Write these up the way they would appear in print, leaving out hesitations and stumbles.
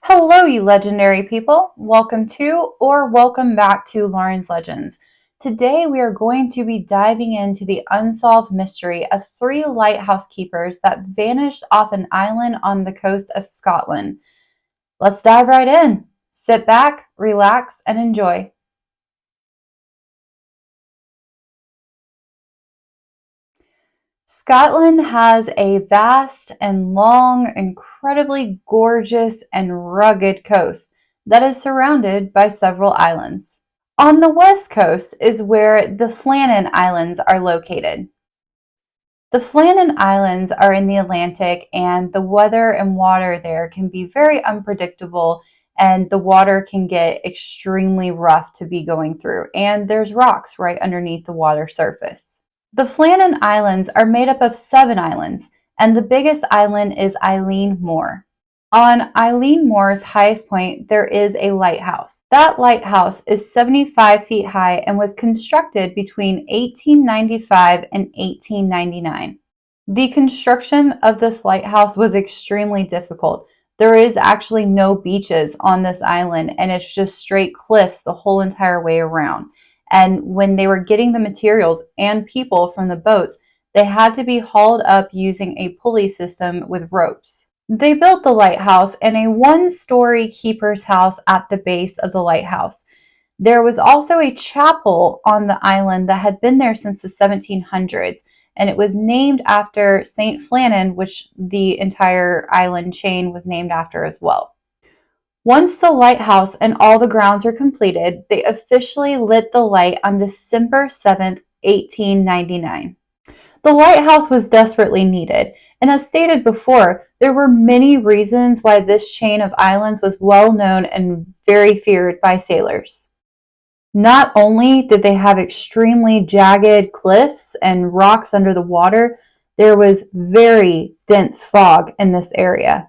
Hello, you legendary people. Welcome to or welcome back to Lauren's Legends. Today we are going to be diving into the unsolved mystery of three lighthouse keepers that vanished off an island on the coast of Scotland. Let's dive right in. Sit back, relax, and enjoy. Scotland has a vast and long, incredibly gorgeous and rugged coast that is surrounded by several islands. On the west coast is where the Flannan Islands are located. The Flannan Islands are in the Atlantic, and the weather and water there can be very unpredictable, and the water can get extremely rough to be going through, and there's rocks right underneath the water surface. The Flannan Islands are made up of 7 islands, and the biggest island is Eilean Mor. On Eilean Mor's highest point, there is a lighthouse. That lighthouse is 75 feet high and was constructed between 1895 and 1899. The construction of this lighthouse was extremely difficult. There is actually no beaches on this island, and it's just straight cliffs the whole entire way around. And when they were getting the materials and people from the boats, they had to be hauled up using a pulley system with ropes. They built the lighthouse in a one-story keeper's house at the base of the lighthouse. There was also a chapel on the island that had been there since the 1700s, and it was named after St. Flannan, which the entire island chain was named after as well. Once the lighthouse and all the grounds were completed, they officially lit the light on December 7th, 1899. The lighthouse was desperately needed, and as stated before, there were many reasons why this chain of islands was well known and very feared by sailors. Not only did they have extremely jagged cliffs and rocks under the water, there was very dense fog in this area.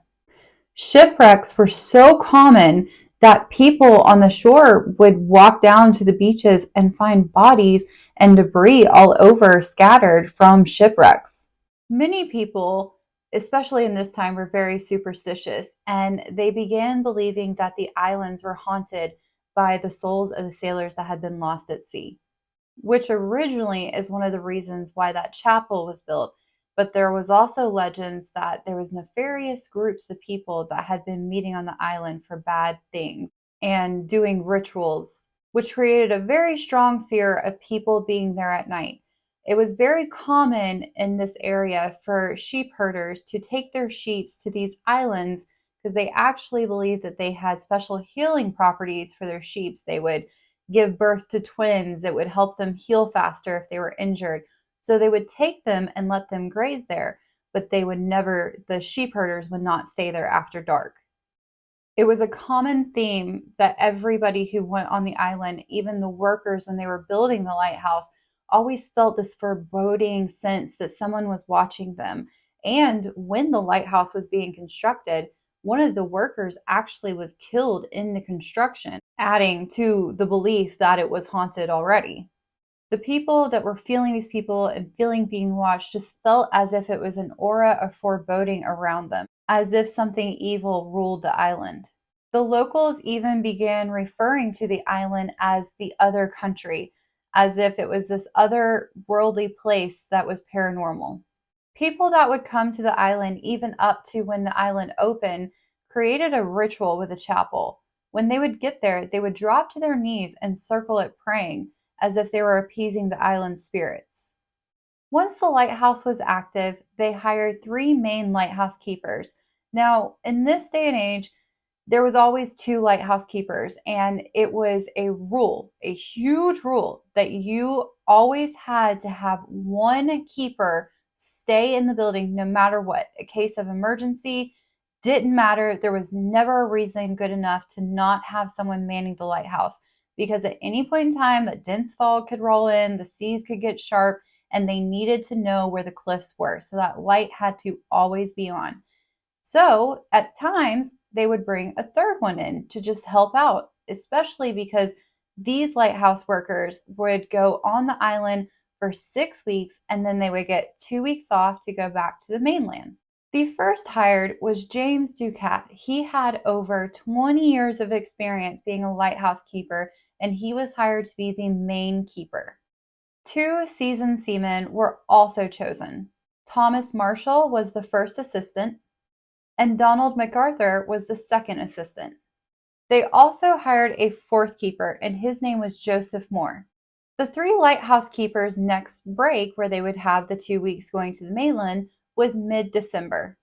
Shipwrecks were so common that people on the shore would walk down to the beaches and find bodies and debris all over scattered from shipwrecks. Many people, especially in this time, were very superstitious, and they began believing that the islands were haunted by the souls of the sailors that had been lost at sea, which originally is one of the reasons why that chapel was built. But there was also legends that there was nefarious groups of people that had been meeting on the island for bad things and doing rituals, which created a very strong fear of people being there at night. It was very common in this area for sheep herders to take their sheep to these islands because they actually believed that they had special healing properties for their sheep. They would give birth to twins. It would help them heal faster if they were injured. So they would take them and let them graze there, but the sheep herders would not stay there after dark. It was a common theme that everybody who went on the island, even the workers when they were building the lighthouse, always felt this foreboding sense that someone was watching them. And when the lighthouse was being constructed, one of the workers actually was killed in the construction, adding to the belief that it was haunted already. The people that were feeling these people and feeling being watched just felt as if it was an aura of foreboding around them, as if something evil ruled the island. The locals even began referring to the island as the other country, as if it was this other worldly place that was paranormal. People that would come to the island, even up to when the island opened, created a ritual with a chapel. When they would get there, they would drop to their knees and circle it praying, as if they were appeasing the island's spirits. Once the lighthouse was active, they hired 3 main lighthouse keepers. Now, in this day and age, there was always 2 lighthouse keepers, and it was a rule, a huge rule, that you always had to have one keeper stay in the building no matter what. A case of emergency didn't matter. There was never a reason good enough to not have someone manning the lighthouse, because at any point in time, that dense fog could roll in, the seas could get sharp, and they needed to know where the cliffs were. So that light had to always be on. So at times, they would bring a third one in to just help out, especially because these lighthouse workers would go on the island for 6 weeks, and then they would get 2 weeks off to go back to the mainland. The first hired was James Ducat. He had over 20 years of experience being a lighthouse keeper, and he was hired to be the main keeper. Two seasoned seamen were also chosen. Thomas Marshall was the first assistant, and Donald MacArthur was the second assistant. They also hired a fourth keeper, and his name was Joseph Moore. The three lighthouse keepers' next break, where they would have the 2 weeks going to the mainland, was mid-December.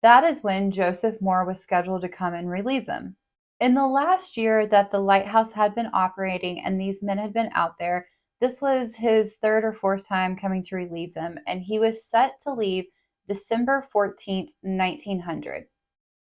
That is when Joseph Moore was scheduled to come and relieve them. In the last year that the lighthouse had been operating and these men had been out there, this was his third or fourth time coming to relieve them, and he was set to leave December 14th, 1900.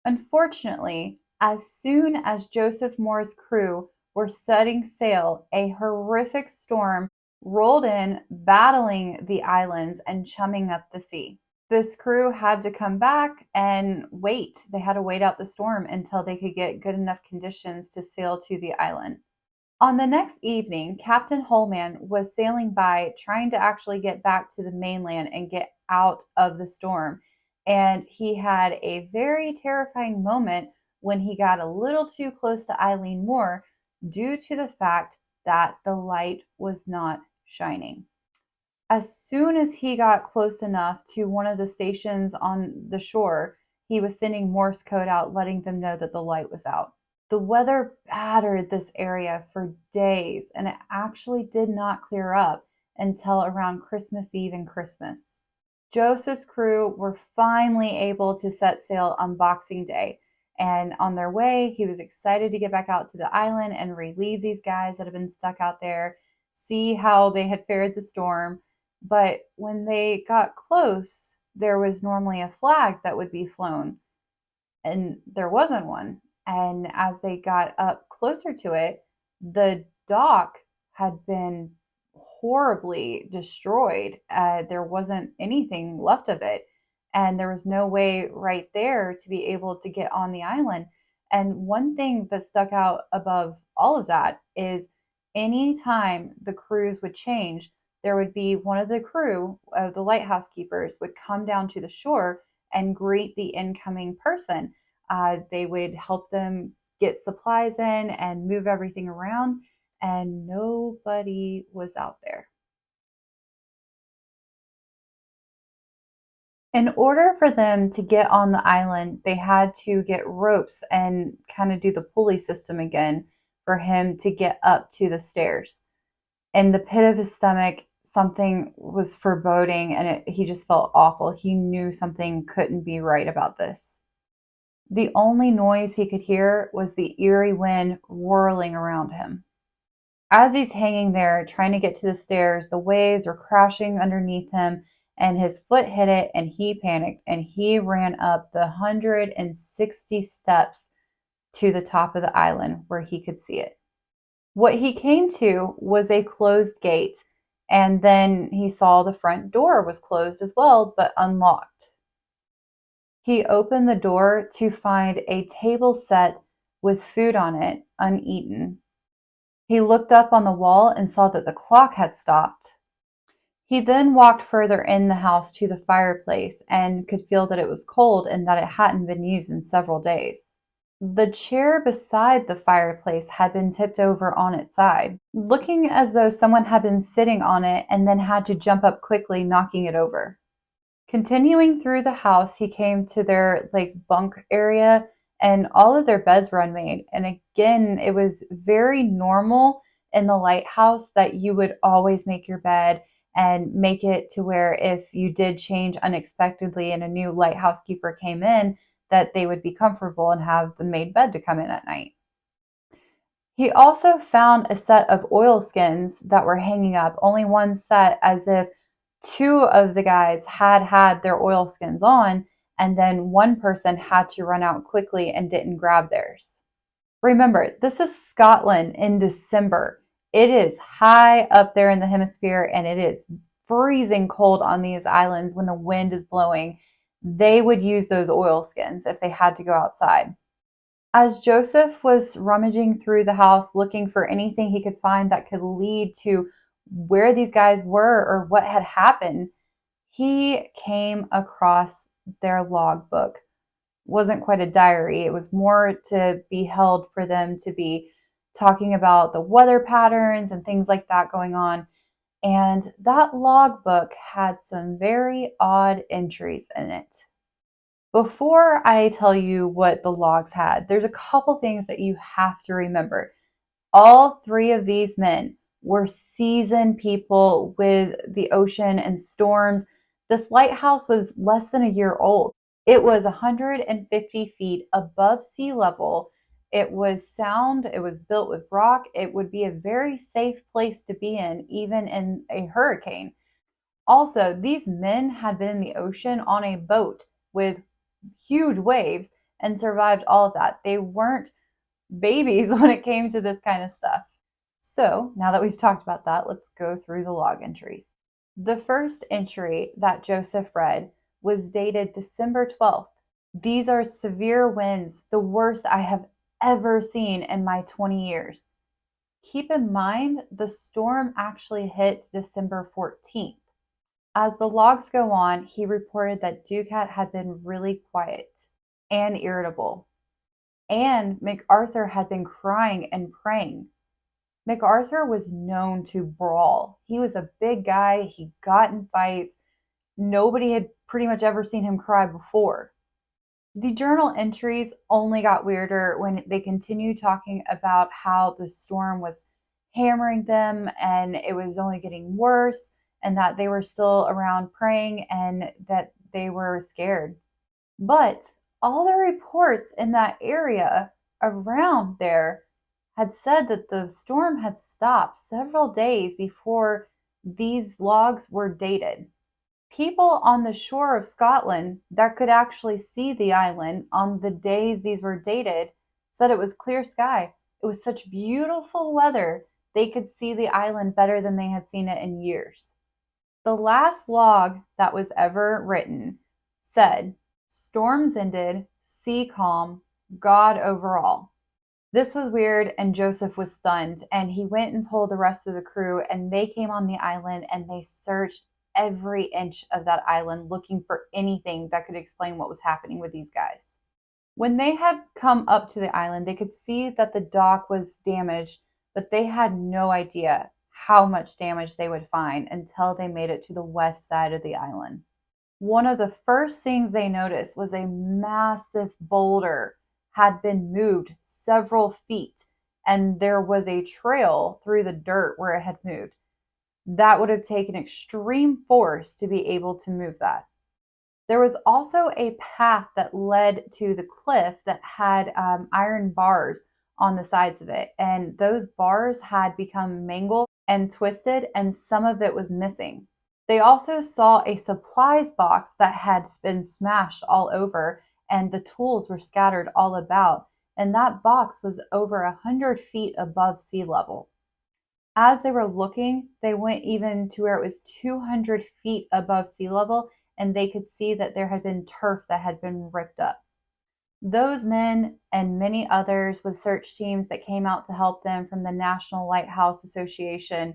Unfortunately, as soon as Joseph Moore's crew were setting sail, a horrific storm rolled in, battling the islands and chumming up the sea. This crew had to come back and wait. They had to wait out the storm until they could get good enough conditions to sail to the island. On the next evening, Captain Holman was sailing by trying to actually get back to the mainland and get out of the storm. And he had a very terrifying moment when he got a little too close to Eileen Moore due to the fact that the light was not shining. As soon as he got close enough to one of the stations on the shore, he was sending Morse code out letting them know that the light was out. The weather battered this area for days, and it actually did not clear up until around Christmas Eve and Christmas. Joseph's crew were finally able to set sail on Boxing Day, and on their way, he was excited to get back out to the island and relieve these guys that had been stuck out there, see how they had fared the storm. But when they got close, there was normally a flag that would be flown, and there wasn't one. And as they got up closer to it, the dock had been horribly destroyed. There wasn't anything left of it. And there was no way right there to be able to get on the island. And one thing that stuck out above all of that is anytime the crews would change, there would be one of the crew, the lighthouse keepers, would come down to the shore and greet the incoming person. They would help them get supplies in and move everything around, and nobody was out there. In order for them to get on the island, they had to get ropes and kind of do the pulley system again for him to get up to the stairs. In the pit of his stomach, something was foreboding, and he just felt awful. He knew something couldn't be right about this. The only noise he could hear was the eerie wind whirling around him. As he's hanging there trying to get to the stairs, the waves were crashing underneath him, and his foot hit it, and he panicked, and he ran up the 160 steps to the top of the island where he could see it. What he came to was a closed gate, and then he saw the front door was closed as well, but unlocked. He opened the door to find a table set with food on it, uneaten. He looked up on the wall and saw that the clock had stopped. He then walked further in the house to the fireplace and could feel that it was cold and that it hadn't been used in several days. The chair beside the fireplace had been tipped over on its side, looking as though someone had been sitting on it and then had to jump up quickly, knocking it over. Continuing through the house, he came to their bunk area, and all of their beds were unmade. And again, it was very normal in the lighthouse that you would always make your bed and make it to where if you did change unexpectedly and a new lighthouse keeper came in, that they would be comfortable and have the made bed to come in at night. He also found a set of oilskins that were hanging up, only one set, as if two of the guys had their oilskins on, and then one person had to run out quickly and didn't grab theirs. Remember, this is Scotland in December. It is high up there in the hemisphere, and it is freezing cold on these islands when the wind is blowing. They would use those oilskins if they had to go outside. As Joseph was rummaging through the house looking for anything he could find that could lead to where these guys were or what had happened, he came across their logbook. Wasn't quite a diary. It was more to be held for them to be talking about the weather patterns and things like that going on. And that logbook had some very odd entries in it. Before I tell you what the logs had, there's a couple things that you have to remember. All three of these men were seasoned people with the ocean and storms. This lighthouse was less than a year old. It was 150 feet above sea level. It was sound. It was built with rock. It would be a very safe place to be in, even in a hurricane. Also, these men had been in the ocean on a boat with huge waves and survived all of that. They weren't babies when it came to this kind of stuff. So, now that we've talked about that, let's go through the log entries. The first entry that Joseph read was dated December 12th. These are severe winds, the worst I have ever seen in my 20 years. Keep in mind, the storm actually hit December 14th. As the logs go on, he reported that Ducat had been really quiet and irritable, and MacArthur had been crying and praying. MacArthur was known to brawl. He was a big guy, he got in fights. Nobody had pretty much ever seen him cry before. The journal entries only got weirder when they continued talking about how the storm was hammering them and it was only getting worse, and that they were still around praying and that they were scared. But all the reports in that area around there had said that the storm had stopped several days before these logs were dated. People on the shore of Scotland that could actually see the island on the days these were dated said it was clear sky. It was such beautiful weather, they could see the island better than they had seen it in years. The last log that was ever written said, "Storms ended, sea calm, God over all." This was weird, and Joseph was stunned, and he went and told the rest of the crew, and they came on the island and they searched every inch of that island looking for anything that could explain what was happening with these guys. When they had come up to the island, they could see that the dock was damaged, but they had no idea how much damage they would find until they made it to the west side of the island. One of the first things they noticed was a massive boulder had been moved several feet, and there was a trail through the dirt where it had moved. That would have taken extreme force to be able to move that. There was also a path that led to the cliff that had iron bars on the sides of it, and those bars had become mangled and twisted, and some of it was missing. They also saw a supplies box that had been smashed all over, and the tools were scattered all about, and that box was over 100 feet above sea level. As they were looking, they went even to where it was 200 feet above sea level, and they could see that there had been turf that had been ripped up. Those men and many others with search teams that came out to help them from the National Lighthouse Association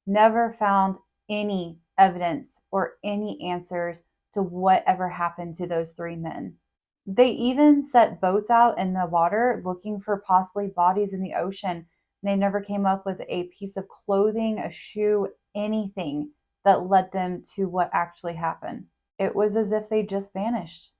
never found any evidence or any answers to whatever happened to those three men. They even set boats out in the water looking for possibly bodies in the ocean. They never came up with a piece of clothing, a shoe, anything that led them to what actually happened. It was as if they just vanished.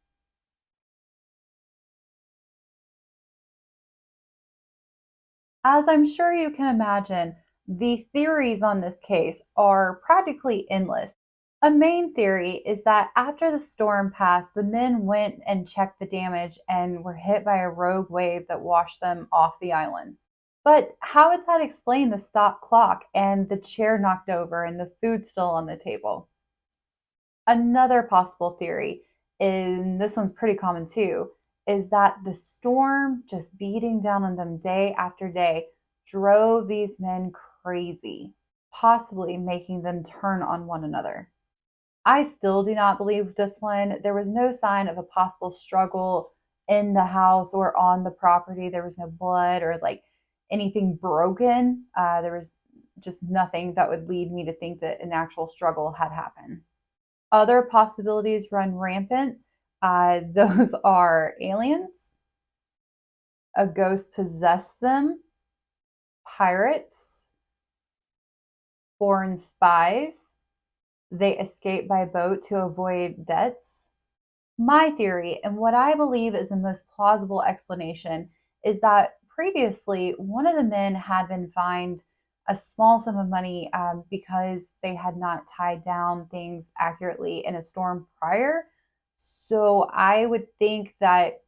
As I'm sure you can imagine, the theories on this case are practically endless. A main theory is that after the storm passed, the men went and checked the damage and were hit by a rogue wave that washed them off the island. But how would that explain the stop clock and the chair knocked over and the food still on the table? Another possible theory, and this one's pretty common too, is that the storm just beating down on them day after day drove these men crazy, possibly making them turn on one another. I still do not believe this one. There was no sign of a possible struggle in the house or on the property. There was no blood or like anything broken. There was just nothing that would lead me to think that an actual struggle had happened. Other possibilities run rampant. Those are aliens, a ghost possessed them, pirates, foreign spies, they escape by boat to avoid debts. My theory, and what I believe is the most plausible explanation, is that previously one of the men had been fined a small sum of money because they had not tied down things accurately in a storm prior. So I would think that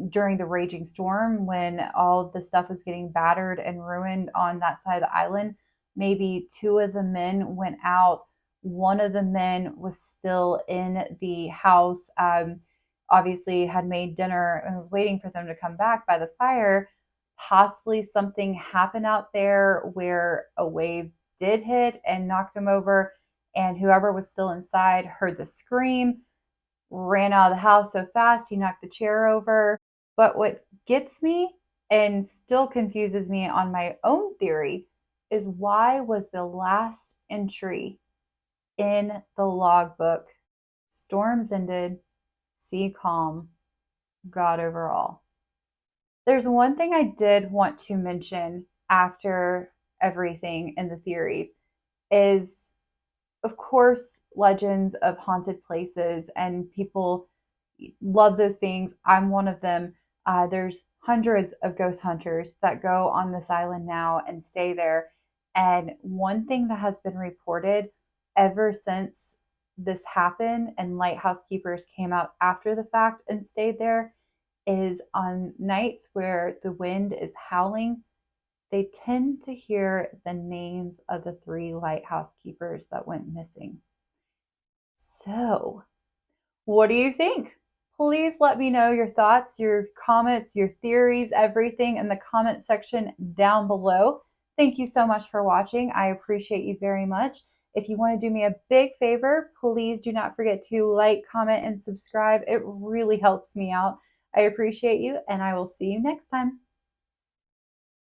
during the raging storm, when all of the stuff was getting battered and ruined on that side of the island, maybe two of the men went out. One of the men was still in the house, obviously had made dinner and was waiting for them to come back by the fire. Possibly something happened out there where a wave did hit and knocked them over, and whoever was still inside heard the scream, ran out of the house so fast he knocked the chair over. But what gets me and still confuses me on my own theory is, why was the last entry in the logbook storms ended, sea calm, God over all? There's one thing I did want to mention after everything in the theories is, of course, legends of haunted places, and people love those things. I'm one of them. There's hundreds of ghost hunters that go on this island now and stay there. And one thing that has been reported ever since this happened and lighthouse keepers came out after the fact and stayed there is, on nights where the wind is howling, they tend to hear the names of the three lighthouse keepers that went missing. So, what do you think? Please let me know your thoughts, your comments, your theories, everything in the comment section down below. Thank you so much for watching. I appreciate you very much. If you want to do me a big favor, please do not forget to like, comment, and subscribe. It really helps me out. I appreciate you, and I will see you next time.